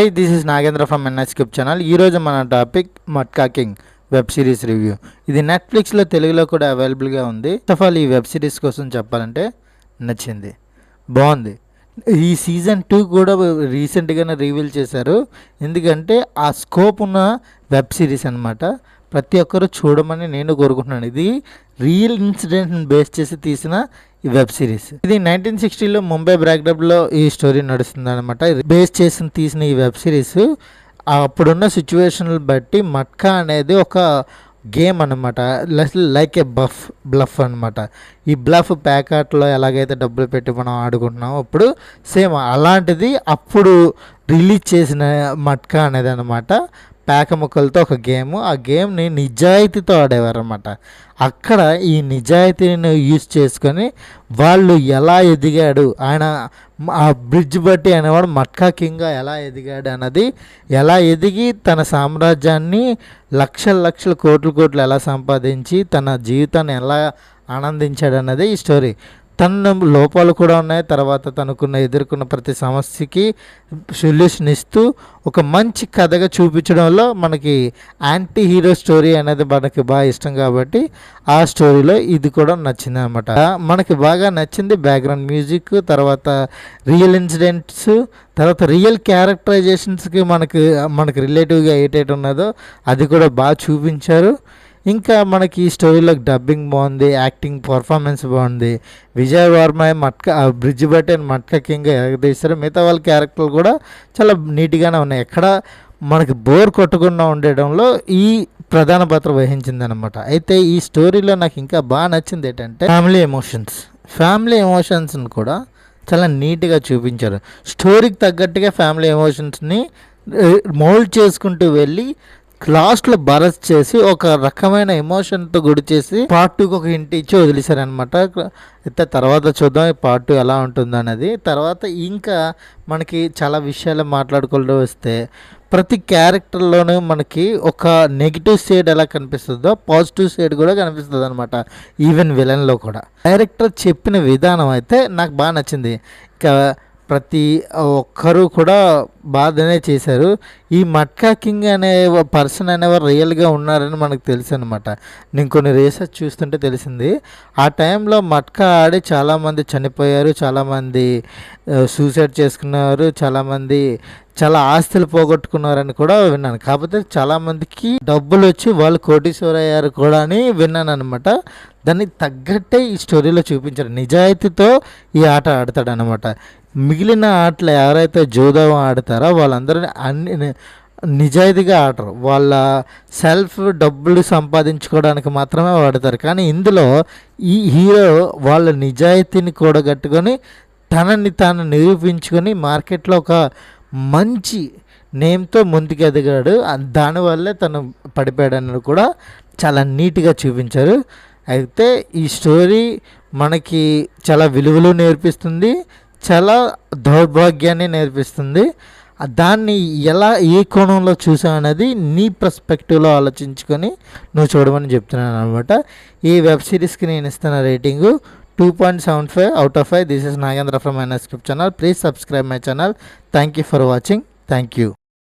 Hi, this is Nagendra from NS cube channel. ఈరోజు మన topic Matka king web series review. ఇది నెట్ఫ్లిక్స్లో తెలుగులో కూడా అవైలబుల్గా ఉంది. ఫస్ట్ ఆఫ్ ఆల్ ఈ వెబ్ సిరీస్ కోసం చెప్పాలంటే నచ్చింది, బాగుంది. ఈ సీజన్ 2 కూడా రీసెంట్గానే రివీల్ చేశారు. ఎందుకంటే ఆ స్కోప్ ఉన్న వెబ్ సిరీస్ అనమాట. ప్రతి ఒక్కరు చూడమని నేను కోరుకుంటున్నాను. ఇది రియల్ ఇన్సిడెంట్ని బేస్ చేసి తీసిన ఈ వెబ్ సిరీస్. ఇది 1960లో ముంబై బ్రాక్డప్లో ఈ స్టోరీ నడుస్తుంది అనమాట. బేస్ చేసి తీసిన ఈ వెబ్ సిరీస్ అప్పుడున్న సిచ్యువేషన్లు బట్టి మట్కా అనేది ఒక గేమ్ అనమాట. లైక్ ఏ బ్లఫ్ అనమాట. ఈ బ్లఫ్ ప్యాకెట్లో ఎలాగైతే డబ్బులు పెట్టి మనం ఆడుకుంటున్నామో అప్పుడు సేమ్ అలాంటిది అప్పుడు రిలీజ్ చేసిన మట్కా అనేది అనమాట. పేక ముక్కలతో ఒక గేమ్. ఆ గేమ్ని నిజాయితీతో ఆడేవారు అనమాట. అక్కడ ఈ నిజాయితీని యూజ్ చేసుకొని వాళ్ళు ఎలా ఎదిగాడు, ఆయన ఆ బ్రిడ్జ్ బట్టి అనేవాడు మట్కా కింగ్గా ఎలా ఎదిగాడు అన్నది, ఎలా ఎదిగి తన సామ్రాజ్యాన్ని లక్షల కోట్లు ఎలా సంపాదించి తన జీవితాన్ని ఎలా ఆనందించాడు అన్నది ఈ స్టోరీ. తన లోపాలు కూడా ఉన్నాయి. తర్వాత ఎదుర్కొన్న ప్రతి సమస్యకి సొల్యూషన్ ఇస్తూ ఒక మంచి కథగా చూపించడంలో మనకి యాంటీ హీరో స్టోరీ అనేది మనకి బాగా ఇష్టం కాబట్టి ఆ స్టోరీలో ఇది కూడా నచ్చింది అనమాట. మనకి బాగా నచ్చింది బ్యాక్గ్రౌండ్ మ్యూజిక్, తర్వాత రియల్ ఇన్సిడెంట్స్, తర్వాత రియల్ క్యారెక్టరైజేషన్స్కి మనకి రిలేటివ్గా ఏటేటి ఉన్నదో అది కూడా బాగా చూపించారు. ఇంకా మనకి ఈ స్టోరీలో డబ్బింగ్ బాగుంది, యాక్టింగ్ పర్ఫార్మెన్స్ బాగుంది. విజయ్ వర్మ బ్రిడ్జ్ బట్టి మట్కా కింగ్ ఎగదీశారు. మిగతా వాళ్ళ క్యారెక్టర్లు కూడా చాలా నీట్గానే ఉన్నాయి. ఎక్కడ మనకి బోర్ కొట్టకుండా ఉండడంలో ఈ ప్రధాన పాత్ర వహించింది అనమాట. అయితే ఈ స్టోరీలో నాకు ఇంకా బాగా నచ్చింది ఏంటంటే ఫ్యామిలీ ఎమోషన్స్ని కూడా చాలా నీట్గా చూపించారు. స్టోరీకి తగ్గట్టుగా ఫ్యామిలీ ఎమోషన్స్ని మోల్డ్ చేసుకుంటూ వెళ్ళి లాస్ట్లో బరస్ చేసి ఒక రకమైన ఎమోషన్తో గుడి చేసి పార్ట్ 2కి ఒక హింట్ ఇచ్చి వదిలేశారనమాట. అయితే తర్వాత చూద్దాం ఈ పార్ట్ 2 ఎలా ఉంటుంది అనేది. తర్వాత ఇంకా మనకి చాలా విషయాలు మాట్లాడుకుంటూ వస్తే ప్రతి క్యారెక్టర్లోనూ మనకి ఒక నెగిటివ్ సైడ్ ఎలా కనిపిస్తుందో పాజిటివ్ సైడ్ కూడా కనిపిస్తుంది అనమాట. ఈవెన్ విలన్లో కూడా డైరెక్టర్ చెప్పిన విధానం అయితే నాకు బాగా నచ్చింది. ఇంకా ప్రతి ఒక్కరూ కూడా బాధనే చేశారు. ఈ మట్కా కింగ్ అనే పర్సన్ అనేవారు రియల్గా ఉన్నారని మనకు తెలుసు అనమాట. నేను కొన్ని రీసెర్చ్ చూస్తుంటే తెలిసింది. ఆ టైంలో మట్కా ఆడి చాలామంది చనిపోయారు, చాలామంది సూసైడ్ చేసుకున్నారు, చాలామంది చాలా ఆస్తులు పోగొట్టుకున్నారని కూడా విన్నాను. కాకపోతే చాలామందికి డబ్బులు వచ్చి వాళ్ళు కోటీశ్వర అయ్యారు కూడా అని విన్నాను అనమాట. దాన్ని తగ్గట్టే ఈ స్టోరీలో చూపించారు. నిజాయితీతో ఈ ఆట ఆడతాడు అనమాట. మిగిలిన ఆటలు ఎవరైతే జోదా ఆడతారో వాళ్ళందరూ అన్ని నిజాయితీగా ఆడరు. వాళ్ళ డబ్బులు సంపాదించుకోవడానికి మాత్రమే వాడతారు. కానీ ఇందులో ఈ హీరో వాళ్ళ నిజాయితీని కూడగట్టుకొని తనని తాను నిరూపించుకొని మార్కెట్లో ఒక మంచి నేమ్తో ముందుకు ఎదిగాడు. దానివల్లే తను పడిపోయాడని కూడా చాలా నీట్గా చూపించారు. అయితే ఈ స్టోరీ మనకి చాలా విలువలు నేర్పిస్తుంది, చాలా దౌర్భాగ్యాన్ని నేర్పిస్తుంది. దాన్ని ఎలా ఏ కోణంలో చూసావు అనేది నీ పర్స్పెక్టివ్లో ఆలోచించుకొని నువ్వు చూడమని చెప్తున్నాను అనమాట. ఈ వెబ్ సిరీస్కి నేను ఇస్తున్న rating 2.75 out of 5. This is Nagendra from NSCrypt channel. Please subscribe my channel. Thank you for watching. Thank you.